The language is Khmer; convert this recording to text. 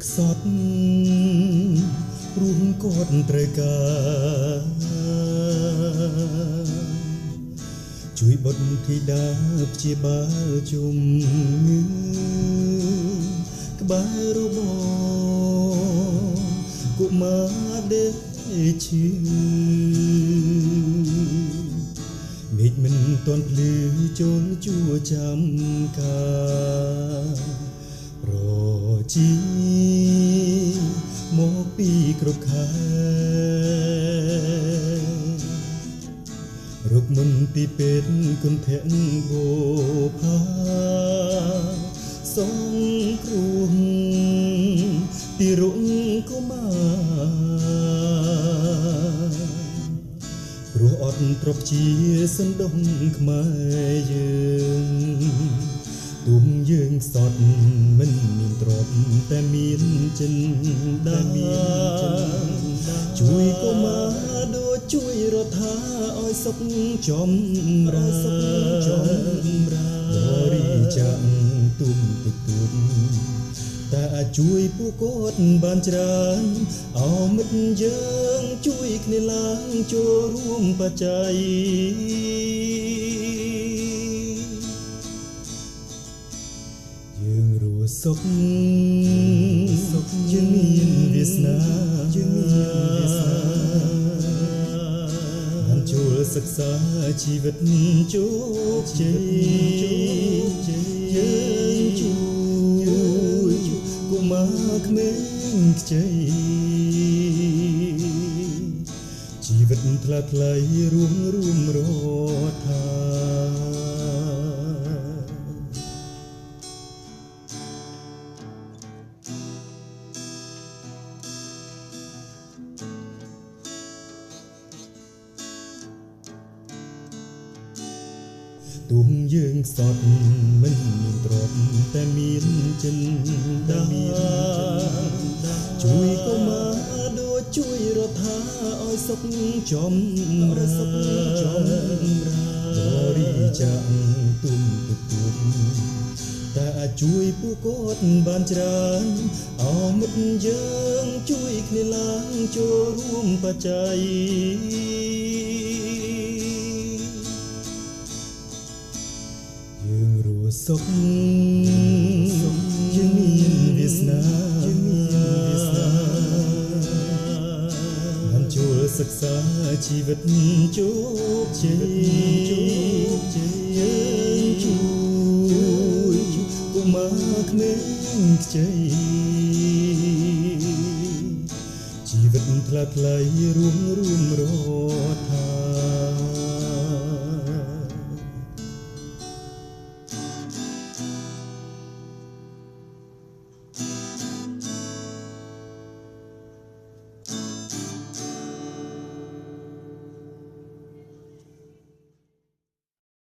កសតរួមកត់ត្រូវការជួយបុត្រធីតាព្យាបាលជំងឺក្បែររបកុមារដែលឈឺមេឃមិនទាន់ភ្លឺចូលជួចាំការរជីមកពីគ្រប់ខាងរកមុនទីពេទ្យគុណធៈបូផាសងគ្រោះទីរងកុមារព្រោះអត់ទ្រព្យជាសណ្ដុំខ្មែរយើងទុំយើងសតមិនមានទ្រព្យតែមានចិនដាជួយកុមារដូចជួយរដ្ឋាឲ្យសុខចម្រើនបរិច្ចាគទុំតិចតួចតែអាចជួយពួកគាត់បានច្រើនអោមិត្តយើងជួយគ្នាឡើងចូលរួមបច្ច័យយើងរស់សុខយើងមានវាសនាបានចូលសិក្សាជីវិតជោគជ័យយើងជួយកុមារក្មេងខ្ចីជីវិតថ្លាថ្លៃរួមរដ្ឋាទុំយើងសតមិនមានទ្រព្យតែមានចិនដាជួយកុមារដូចជួយរដ្ឋាឲ្យសុខចម្រើនបរិច្ចាគទុំតិចតួចតែអាចជួយពួកគាត់បានច្រើនអោមិត្តយើងជួយគ្នាឡើងចូលរួមបច្ច័យយើងរស់សុខយើងមានវាសនាបានចូលសិក្សាជីវិតជោគជ័យយើងជួយកុមារក្មេងខ្ចីជីវិតថ្លាថ្លៃរួមរដ្ឋា